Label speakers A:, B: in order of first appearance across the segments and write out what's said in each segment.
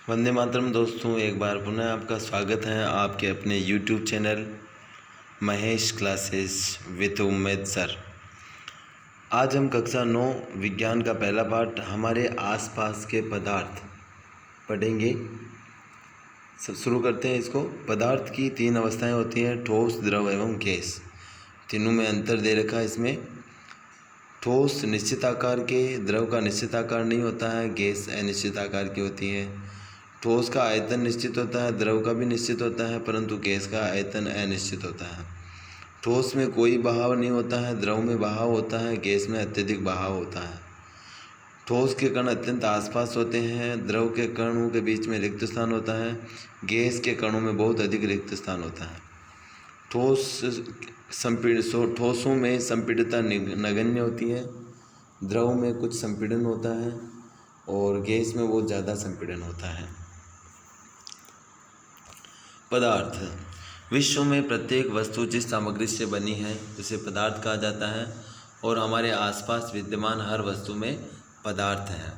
A: वंदे मातरम दोस्तों, एक बार पुनः आपका स्वागत है आपके अपने YouTube channel Mahesh classes with Ummed sir. आज हम कक्षा 9 विज्ञान का पहला पाठ हमारे आसपास के पदार्थ पढ़ेंगे। शुरू करते हैं इसको। पदार्थ की 3 अवस्थाएं होती हैं, ठोस, द्रव एवं गैस। तीनों में अंतर दे रखा है इसमें। ठोस निश्चित आकार के, द्रव का निश्चित आकार नहीं होता है, गैस अनिश्चित आकार की होती है। ठोस का आयतन निश्चित होता है, द्रव का भी निश्चित होता है, परंतु गैस का आयतन अनिश्चित होता है। ठोस में कोई बहाव नहीं होता है, द्रव में बहाव होता है, गैस में अत्यधिक बहाव होता है। ठोस के कण अत्यंत आसपास होते हैं, द्रव के कणों के बीच में रिक्त स्थान होता है, गैस के कणों में बहुत अधिक रिक्त स्थान होता है। ठोसों में संपीड़ितता नगण्य होती है, द्रव में कुछ संपीड़न होता है और गैस में बहुत ज़्यादा संपीड़न होता है। पदार्थ। विश्व में प्रत्येक वस्तु जिस सामग्री से बनी है उसे पदार्थ कहा जाता है और हमारे आसपास विद्यमान हर वस्तु में पदार्थ है।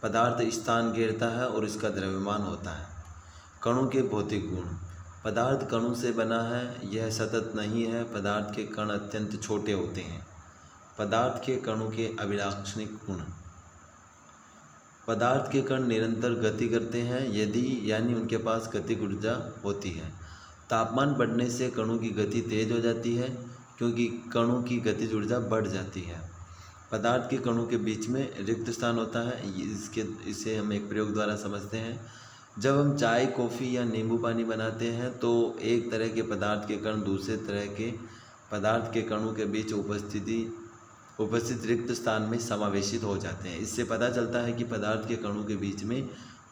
A: पदार्थ स्थान घेरता है और इसका द्रव्यमान होता है। कणों के भौतिक गुण। पदार्थ कणों से बना है, यह सतत नहीं है। पदार्थ के कण अत्यंत छोटे होते हैं। पदार्थ के कणों के अभिलाक्षणिक गुण। पदार्थ के कण निरंतर गति करते हैं यानी उनके पास गतिक ऊर्जा होती है। तापमान बढ़ने से कणों की गति तेज हो जाती है क्योंकि कणों की गतिज ऊर्जा बढ़ जाती है। पदार्थ के कणों के बीच में रिक्त स्थान होता है। इसे हम एक प्रयोग द्वारा समझते हैं। जब हम चाय, कॉफ़ी या नींबू पानी बनाते हैं तो एक तरह के पदार्थ के कण दूसरे तरह के पदार्थ के कणों के बीच उपस्थित रिक्त स्थान में समावेशित हो जाते हैं। इससे पता चलता है कि पदार्थ के कणों के बीच में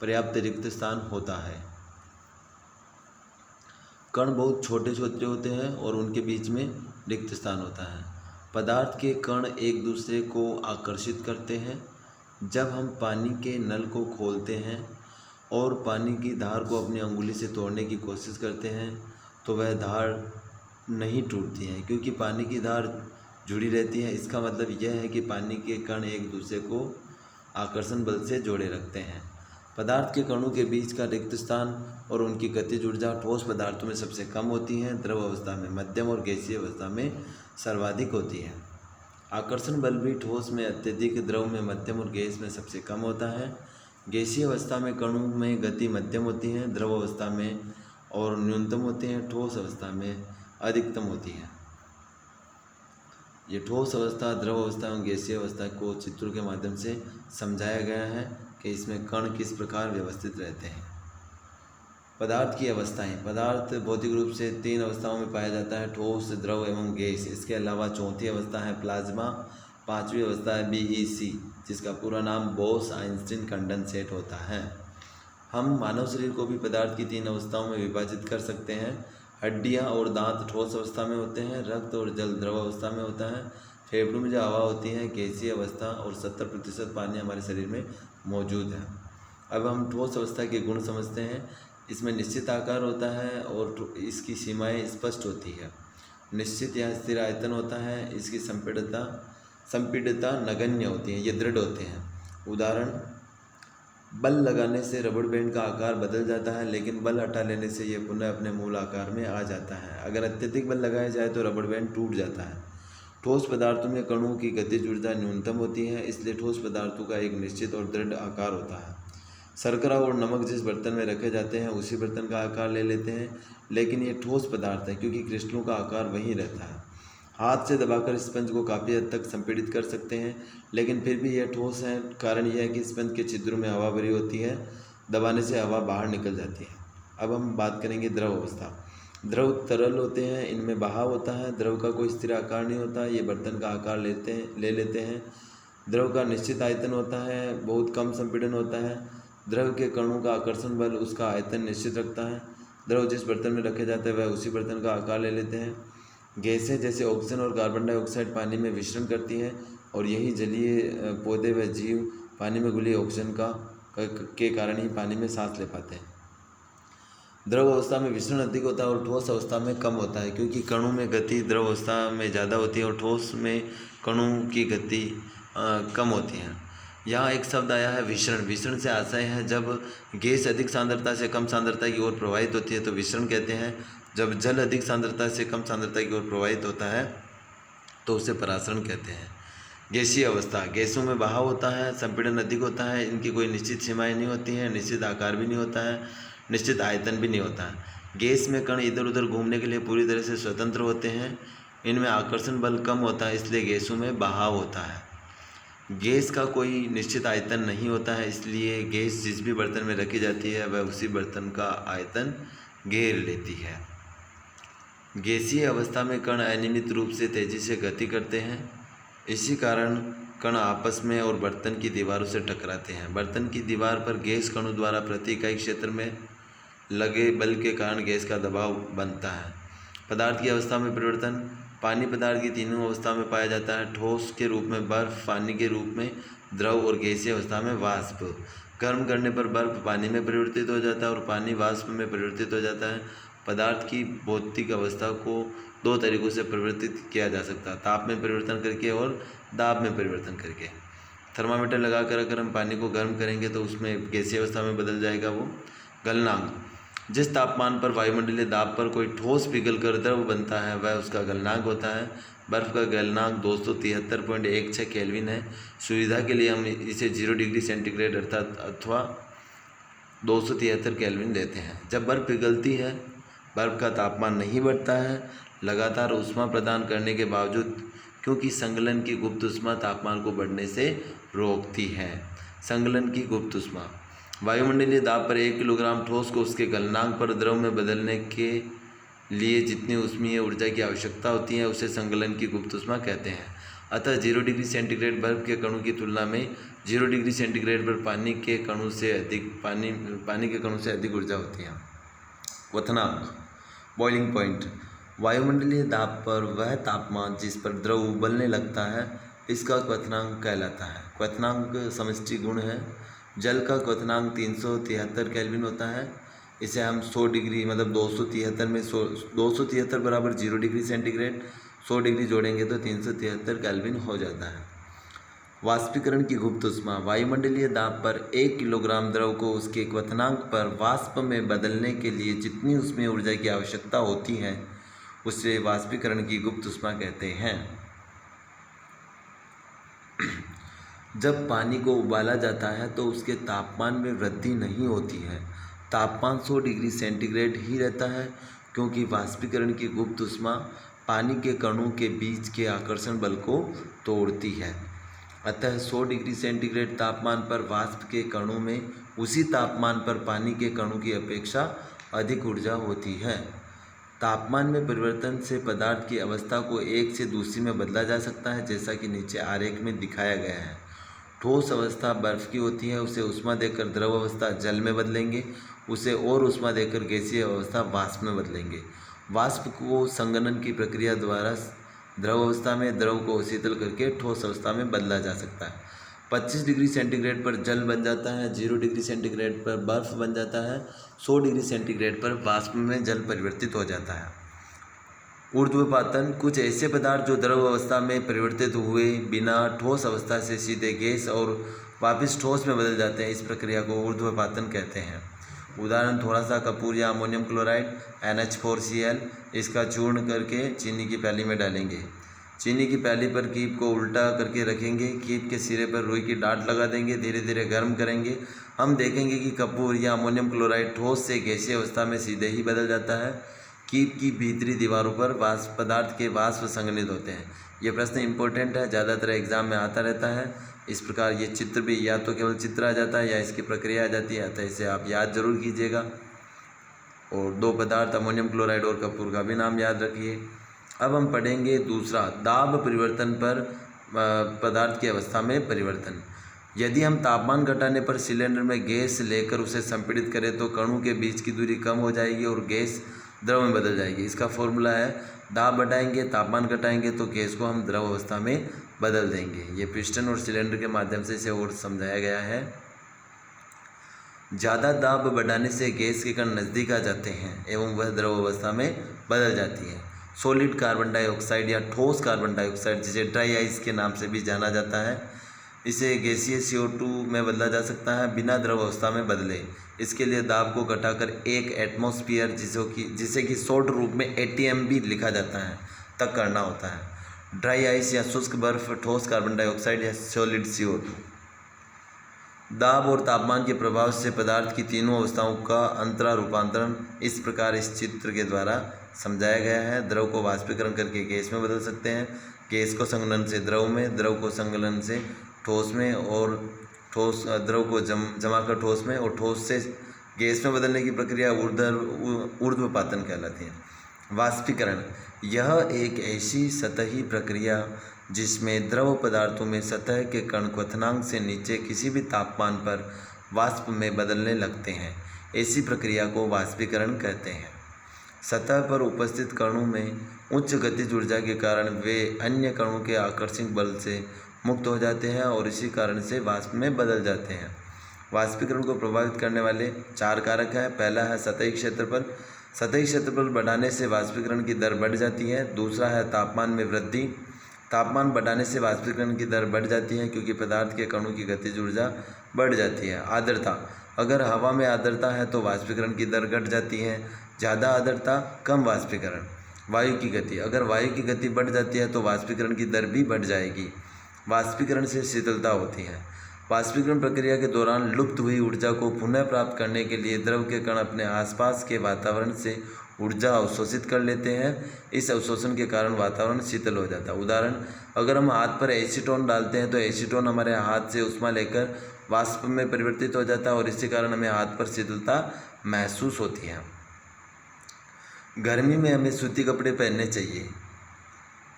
A: पर्याप्त रिक्त स्थान होता है। कण बहुत छोटे छोटे होते हैं और उनके बीच में रिक्त स्थान होता है। पदार्थ के कण एक दूसरे को आकर्षित करते हैं। जब हम पानी के नल को खोलते हैं और पानी की धार को अपनी अंगुली से तोड़ने की कोशिश करते हैं तो वह धार नहीं टूटती है क्योंकि पानी की धार जुड़ी रहती है। इसका मतलब यह है कि पानी के कण एक दूसरे को आकर्षण बल से जोड़े रखते हैं। पदार्थ के कणों के बीच का रिक्त स्थान और उनकी गतिज ऊर्जा ठोस पदार्थों में सबसे कम होती है, द्रव अवस्था में मध्यम और गैसीय अवस्था में सर्वाधिक होती है। आकर्षण बल भी ठोस में अत्यधिक, द्रव में मध्यम और गैस में सबसे कम होता है। गैसीय अवस्था में कणों में गति मध्यम होती है, द्रव अवस्था में और न्यूनतम होते हैं, ठोस अवस्था में अधिकतम होती है। ये ठोस अवस्था, द्रव अवस्था और गैसीय अवस्था को चित्रों के माध्यम से समझाया गया है कि इसमें कण किस प्रकार व्यवस्थित रहते हैं। पदार्थ की अवस्थाएं। पदार्थ भौतिक रूप से 3 अवस्थाओं में पाया जाता है, ठोस, द्रव एवं गैस। इसके अलावा चौथी अवस्था है प्लाज्मा, 5वीं अवस्था है BEC जिसका पूरा नाम बोस-आइंस्टीन कंडेंसेट होता है। हम मानव शरीर को भी पदार्थ की 3 अवस्थाओं में विभाजित कर सकते हैं। हड्डियां और दांत ठोस अवस्था में होते हैं, रक्त और जल द्रव अवस्था में होता है, फेफड़ों में जो हवा होती है गैसीय अवस्था और 70% पानी हमारे शरीर में मौजूद है। अब हम ठोस अवस्था के गुण समझते हैं। इसमें निश्चित आकार होता है और इसकी सीमाएं स्पष्ट होती है। निश्चित या स्थिर आयतन होता है। इसकी संपीड़ितता नगण्य होती है, ये दृढ़ होते हैं। उदाहरण, बल लगाने से रबड़ बैंड का आकार बदल जाता है लेकिन बल हटा लेने से यह पुनः अपने मूल आकार में आ जाता है। अगर अत्यधिक बल लगाया जाए तो रबड़ बैंड टूट जाता है। ठोस पदार्थों में कणों की गतिज ऊर्जा न्यूनतम होती है, इसलिए ठोस पदार्थों का एक निश्चित और दृढ़ आकार होता है। शर्करा और नमक जिस बर्तन में रखे जाते हैं उसी बर्तन का आकार ले लेते हैं, लेकिन ये ठोस पदार्थ है क्योंकि क्रिस्टलों का आकार वहीं रहता है। हाथ से दबाकर स्पंज को काफ़ी हद तक संपीड़ित कर सकते हैं लेकिन फिर भी यह ठोस है। कारण यह है कि स्पंज के छिद्रों में हवा भरी होती है, दबाने से हवा बाहर निकल जाती है। अब हम बात करेंगे द्रव अवस्था। द्रव तरल होते हैं, इनमें बहाव होता है। द्रव का कोई स्थिर आकार नहीं होता, ये बर्तन का आकार ले लेते हैं। द्रव का निश्चित आयतन होता है, बहुत कम संपीड़न होता है। द्रव के कणों का आकर्षण बल उसका आयतन निश्चित रखता है। द्रव जिस बर्तन में रखे जाते हैं वह उसी बर्तन का आकार ले लेते हैं। गैसें जैसे ऑक्सीजन और कार्बन डाइऑक्साइड पानी में मिश्रण करती हैं और यही जलीय पौधे व जीव पानी में घुली ऑक्सीजन के कारण ही पानी में सांस ले पाते हैं। द्रव अवस्था में विसरण अधिक होता है और ठोस अवस्था में कम होता है क्योंकि कणों में गति द्रव अवस्था में ज़्यादा होती है और ठोस में कणों की गति कम होती है। यहाँ एक शब्द आया है विसरण। विसरण से आशय है जब गैस अधिक सांद्रता से कम सांद्रता की ओर प्रवाहित होती है तो विसरण कहते हैं। जब जल अधिक सांद्रता से कम सांद्रता की ओर प्रवाहित होता है तो उसे परासरण कहते हैं। गैसीय अवस्था, गैसों में बहाव होता है, संपीड़न अधिक होता है, इनकी कोई निश्चित सीमाएं नहीं होती हैं, निश्चित आकार भी नहीं होता है, निश्चित आयतन भी नहीं होता है। गैस में कण इधर उधर घूमने के लिए पूरी तरह से स्वतंत्र होते हैं। इनमें आकर्षण बल कम होता है, इसलिए गैसों में बहाव होता है। गैस का कोई निश्चित आयतन नहीं होता है, इसलिए गैस जिस भी बर्तन में रखी जाती है वह उसी बर्तन का आयतन घेर लेती है। गैसीय अवस्था में कण अनियमित रूप से तेजी से गति करते हैं, इसी कारण कण आपस में और बर्तन की दीवारों से टकराते हैं। बर्तन की दीवार पर गैस कणों द्वारा प्रति इकाई क्षेत्र में लगे बल के कारण गैस का दबाव बनता है। पदार्थ की अवस्था में परिवर्तन, पानी पदार्थ की तीनों अवस्था में पाया जाता है। ठोस के रूप में बर्फ, पानी के रूप में द्रव और गैसीय अवस्था में वाष्प। गर्म करने पर बर्फ पानी में परिवर्तित हो जाता है और पानी वाष्प में परिवर्तित हो जाता है। पदार्थ की भौतिक अवस्था को दो तरीक़ों से परिवर्तित किया जा सकता है, ताप में परिवर्तन करके और दाब में परिवर्तन करके। थर्मामीटर लगाकर अगर हम पानी को गर्म करेंगे तो उसमें गैसीय अवस्था में बदल जाएगा वो। गलनांक, जिस तापमान पर वायुमंडलीय दाब पर कोई ठोस पिघलकर द्रव बनता है वह उसका गलनांक होता है। बर्फ़ का गलनांक 273.16 केल्विन है। सुविधा के लिए हम इसे 0 डिग्री सेंटीग्रेड अथवा 273 केल्विन लेते हैं। जब बर्फ़ पिघलती है बर्फ़ का तापमान नहीं बढ़ता है लगातार ऊष्मा प्रदान करने के बावजूद, क्योंकि संगलन की गुप्त ऊष्मा तापमान को बढ़ने से रोकती है। संगलन की गुप्त ऊष्मा, वायुमंडलीय दाब पर 1 किलोग्राम ठोस को उसके गलनांक पर द्रव में बदलने के लिए जितनी ऊष्मीय ऊर्जा की आवश्यकता होती है उसे संगलन की गुप्त ऊष्मा कहते हैं। अतः 0 डिग्री सेंटीग्रेड बर्फ के कणों की तुलना में 0 डिग्री सेंटीग्रेड पर पानी के कणों से अधिक ऊर्जा होती है। क्वथनांक, बॉइलिंग पॉइंट, वायुमंडलीय दाब पर वह तापमान जिस पर द्रव उबलने लगता है इसका क्वथनांक कहलाता है। क्वथनांक समष्टि गुण है। जल का क्वथनांक 373 केल्विन होता है। इसे हम 100 डिग्री मतलब 273 में 273 बराबर 0 डिग्री सेंटीग्रेड, 100 डिग्री जोड़ेंगे तो 373 केल्विन हो जाता है। वाष्पीकरण की गुप्त ऊष्मा, वायुमंडलीय दाब पर 1 किलोग्राम द्रव को उसके क्वथनांक पर वाष्प में बदलने के लिए जितनी ऊष्मीय ऊर्जा की आवश्यकता होती है उसे वाष्पीकरण की गुप्त ऊष्मा कहते हैं। जब पानी को उबाला जाता है तो उसके तापमान में वृद्धि नहीं होती है, तापमान 100 डिग्री सेंटीग्रेड ही रहता है, क्योंकि वाष्पीकरण की गुप्त ऊष्मा पानी के कणों के बीच के आकर्षण बल को तोड़ती है। अतः 100 डिग्री सेंटीग्रेड तापमान पर वाष्प के कणों में उसी तापमान पर पानी के कणों की अपेक्षा अधिक ऊर्जा होती है। तापमान में परिवर्तन से पदार्थ की अवस्था को एक से दूसरी में बदला जा सकता है, जैसा कि नीचे आरेख में दिखाया गया है। ठोस अवस्था बर्फ की होती है, उसे ऊष्मा देकर द्रव अवस्था जल में बदलेंगे, उसे और ऊष्मा देकर गैसीय अवस्था वाष्प में बदलेंगे। वाष्प को संघनन की प्रक्रिया द्वारा द्रव अवस्था में, द्रव को शीतल करके ठोस अवस्था में बदला जा सकता है। 25 डिग्री सेंटीग्रेड पर जल बन जाता है, 0 डिग्री सेंटीग्रेड पर बर्फ़ बन जाता है, 100 डिग्री सेंटीग्रेड पर वाष्प में जल परिवर्तित हो जाता है। ऊर्ध्वपातन, कुछ ऐसे पदार्थ जो द्रव अवस्था में परिवर्तित हुए बिना ठोस अवस्था से सीधे गैस और वापस ठोस में बदल जाते हैं, इस प्रक्रिया को ऊर्ध्वपातन कहते हैं। उदाहरण, थोड़ा सा कपूर या अमोनियम क्लोराइड NH4Cl, इसका चूर्ण करके चीनी की प्याली में डालेंगे। चीनी की प्याली पर कीप को उल्टा करके रखेंगे, कीप के सिरे पर रुई की डाट लगा देंगे, धीरे धीरे गर्म करेंगे। हम देखेंगे कि कपूर या अमोनियम क्लोराइड ठोस से गैसीय अवस्था में सीधे ही बदल जाता है। कीप की भीतरी दीवारों पर वाष्प पदार्थ के वाष्प संघनित होते हैं। ये प्रश्न इंपॉर्टेंट है, ज़्यादातर एग्जाम में आता रहता है। इस प्रकार ये चित्र भी या तो केवल चित्र आ जाता है या इसकी प्रक्रिया आ जाती है, अतः इसे आप याद जरूर कीजिएगा। और 2 पदार्थ अमोनियम क्लोराइड और कपूर का भी नाम याद रखिए। अब हम पढ़ेंगे दूसरा, दाब परिवर्तन पर पदार्थ की अवस्था में परिवर्तन। यदि हम तापमान घटाने पर सिलेंडर में गैस लेकर उसे संपीड़ित करें तो कणों के बीच की दूरी कम हो जाएगी और गैस द्रव में बदल जाएगी। इसका फॉर्मूला है, दाब बढ़ाएंगे, तापमान घटाएंगे तो गैस को हम द्रव अवस्था में बदल देंगे। ये पिस्टन और सिलेंडर के माध्यम से इसे और समझाया गया है। ज़्यादा दाब बढ़ाने से गैस के कण नज़दीक आ जाते हैं एवं वह द्रव अवस्था में बदल जाती है। सॉलिड कार्बन डाइऑक्साइड या ठोस कार्बन डाइऑक्साइड, जिसे ड्राई आइस के नाम से भी जाना जाता है, इसे गैसीय CO2 में बदला जा सकता है बिना द्रव अवस्था में बदले। इसके लिए दाब को घटाकर 1 एटमॉस्फेयर जिसे कि शॉर्ट रूप में ATM भी लिखा जाता है तक करना होता है। ड्राई आइस या शुष्क बर्फ, ठोस कार्बन डाइऑक्साइड या सॉलिड CO2। दाब और तापमान के प्रभाव से पदार्थ की तीनों अवस्थाओं का अंतरा रूपांतरण इस प्रकार इस चित्र के द्वारा समझाया गया है। द्रव को वाष्पीकरण करके गैस में बदल सकते हैं, गैस को संघनन से द्रव में, द्रव को संघनन से ठोस में, और द्रव को जमा कर ठोस में, और ठोस से गैस में बदलने की प्रक्रिया ऊर्ध्वपातन कहलाती है। वाष्पीकरण यह एक ऐसी सतही प्रक्रिया जिसमें द्रव पदार्थों में सतह के कण क्वथनांक से नीचे किसी भी तापमान पर वाष्प में बदलने लगते हैं। ऐसी प्रक्रिया को वाष्पीकरण कहते हैं। सतह पर उपस्थित कणों में उच्च गतिज ऊर्जा के कारण वे अन्य कणों के आकर्षक बल से मुक्त हो जाते हैं और इसी कारण से वाष्प में बदल जाते हैं। वाष्पीकरण को प्रभावित करने वाले 4 कारक हैं। पहला है सतही क्षेत्रफल। सतही क्षेत्रफल बढ़ाने से वाष्पीकरण की दर बढ़ जाती है। दूसरा है तापमान में वृद्धि। तापमान बढ़ाने से वाष्पीकरण की दर बढ़ जाती है क्योंकि पदार्थ के कणों की गतिज ऊर्जा बढ़ जाती है। आर्द्रता, अगर हवा में आर्द्रता है तो वाष्पीकरण की दर घट जाती है। ज़्यादा आर्द्रता, कम वाष्पीकरण। वायु की गति, अगर वायु की गति बढ़ जाती है तो वाष्पीकरण की दर भी बढ़ जाएगी। वाष्पीकरण से शीतलता होती है। वाष्पीकरण प्रक्रिया के दौरान लुप्त हुई ऊर्जा को पुनः प्राप्त करने के लिए द्रव के कण अपने आसपास के वातावरण से ऊर्जा अवशोषित कर लेते हैं। इस अवशोषण के कारण वातावरण शीतल हो जाता है। उदाहरण, अगर हम हाथ पर एसीटोन डालते हैं तो एसीटोन हमारे हाथ से ऊष्मा लेकर वाष्प में परिवर्तित हो जाता है और इसी कारण हमें हाथ पर शीतलता महसूस होती है। गर्मी में हमें सूती कपड़े पहनने चाहिए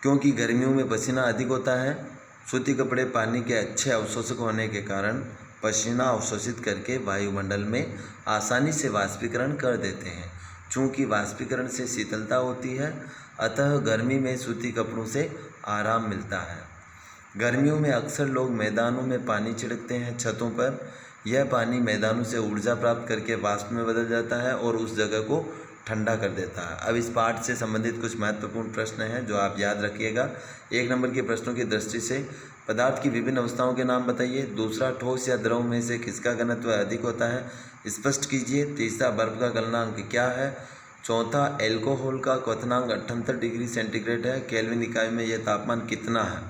A: क्योंकि गर्मियों में पसीना अधिक होता है। सूती कपड़े पानी के अच्छे अवशोषक होने के कारण पसीना अवशोषित करके वायुमंडल में आसानी से वाष्पीकरण कर देते हैं। चूँकि वाष्पीकरण से शीतलता होती है, अतः गर्मी में सूती कपड़ों से आराम मिलता है। गर्मियों में अक्सर लोग मैदानों में पानी छिड़कते हैं छतों पर। यह पानी मैदानों से ऊर्जा प्राप्त करके वाष्प में बदल जाता है और उस जगह को ठंडा कर देता है। अब इस पाठ से संबंधित कुछ महत्वपूर्ण प्रश्न हैं जो आप याद रखिएगा। 1 नंबर के प्रश्नों की दृष्टि से पदार्थ की विभिन्न अवस्थाओं के नाम बताइए। दूसरा, ठोस या द्रव में से किसका घनत्व अधिक होता है, स्पष्ट कीजिए। तीसरा, बर्फ का गलनांक क्या है। चौथा, एल्कोहल का क्वथनांक 78 डिग्री सेंटीग्रेड है। केल्विन इकाई में यह तापमान कितना है।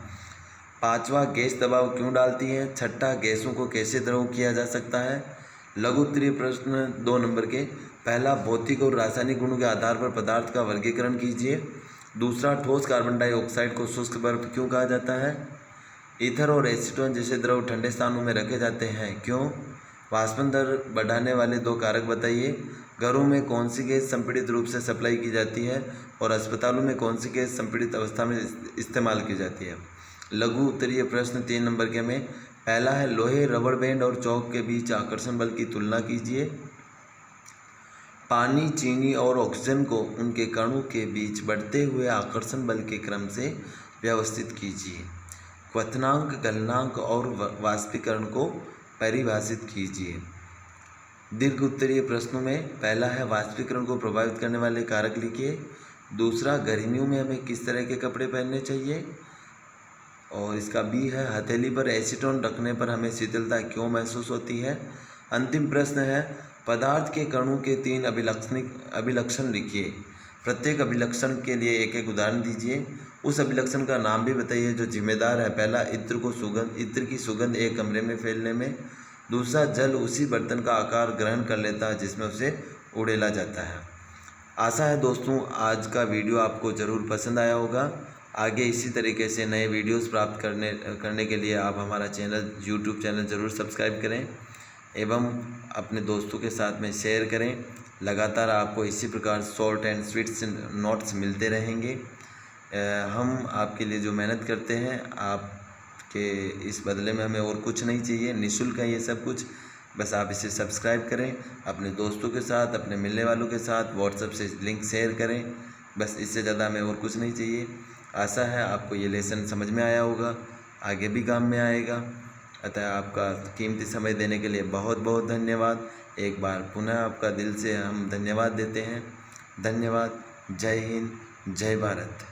A: पाँचवा, गैस दबाव क्यों डालती है। छठा, गैसों को कैसे द्रव किया जा सकता है। लघु उत्तरीय प्रश्न 2 नंबर के, पहला, भौतिक और रासायनिक गुणों के आधार पर पदार्थ का वर्गीकरण कीजिए। दूसरा, ठोस कार्बन डाइऑक्साइड को शुष्क बर्फ क्यों कहा जाता है। ईथर और एसीटोन जैसे द्रव ठंडे स्थानों में रखे जाते हैं, क्यों। वाष्पन दर बढ़ाने वाले 2 कारक बताइए। घरों में कौन सी गैस संपीड़ित रूप से सप्लाई की जाती है और अस्पतालों में कौन सी गैस संपीड़ित अवस्था में इस्तेमाल की जाती है। लघु उत्तरीय प्रश्न 3 नंबर के में, पहला है, लोहे, रबड़ बैंड और चौक के बीच आकर्षण बल की तुलना कीजिए। पानी, चीनी और ऑक्सीजन को उनके कणों के बीच बढ़ते हुए आकर्षण बल के क्रम से व्यवस्थित कीजिए। क्वथनांक, गलनांक और वाष्पीकरण को परिभाषित कीजिए। दीर्घ उत्तरीय प्रश्नों में, पहला है, वाष्पीकरण को प्रभावित करने वाले कारक लिखिए। दूसरा, गर्मियों में हमें किस तरह के कपड़े पहनने चाहिए। और इसका बी है, हथेली पर एसीटोन रखने पर हमें शीतलता क्यों महसूस होती है। अंतिम प्रश्न है, पदार्थ के कणों के 3 अभिलक्षण लिखिए। प्रत्येक अभिलक्षण के लिए एक एक उदाहरण दीजिए। उस अभिलक्षण का नाम भी बताइए जो जिम्मेदार है। पहला, इत्र की सुगंध एक कमरे में फैलने में। दूसरा, जल उसी बर्तन का आकार ग्रहण कर लेता है जिसमें उसे उड़ेला जाता है। आशा है दोस्तों आज का वीडियो आपको ज़रूर पसंद आया होगा। आगे इसी तरीके से नए वीडियोस प्राप्त करने के लिए आप हमारा यूट्यूब चैनल ज़रूर सब्सक्राइब करें एवं अपने दोस्तों के साथ में शेयर करें। लगातार आपको इसी प्रकार शॉर्ट एंड स्वीट्स नोट्स मिलते रहेंगे। हम आपके लिए जो मेहनत करते हैं, आपके इस बदले में हमें और कुछ नहीं चाहिए, निःशुल्क है ये सब कुछ। बस आप इसे सब्सक्राइब करें, अपने दोस्तों के साथ, अपने मिलने वालों के साथ व्हाट्सएप से लिंक शेयर करें। बस इससे ज़्यादा हमें और कुछ नहीं चाहिए। आशा है आपको ये लेसन समझ में आया होगा, आगे भी काम में आएगा। अतः आपका कीमती समय देने के लिए बहुत बहुत धन्यवाद। एक बार पुनः आपका दिल से हम धन्यवाद देते हैं। धन्यवाद। जय हिंद, जय भारत।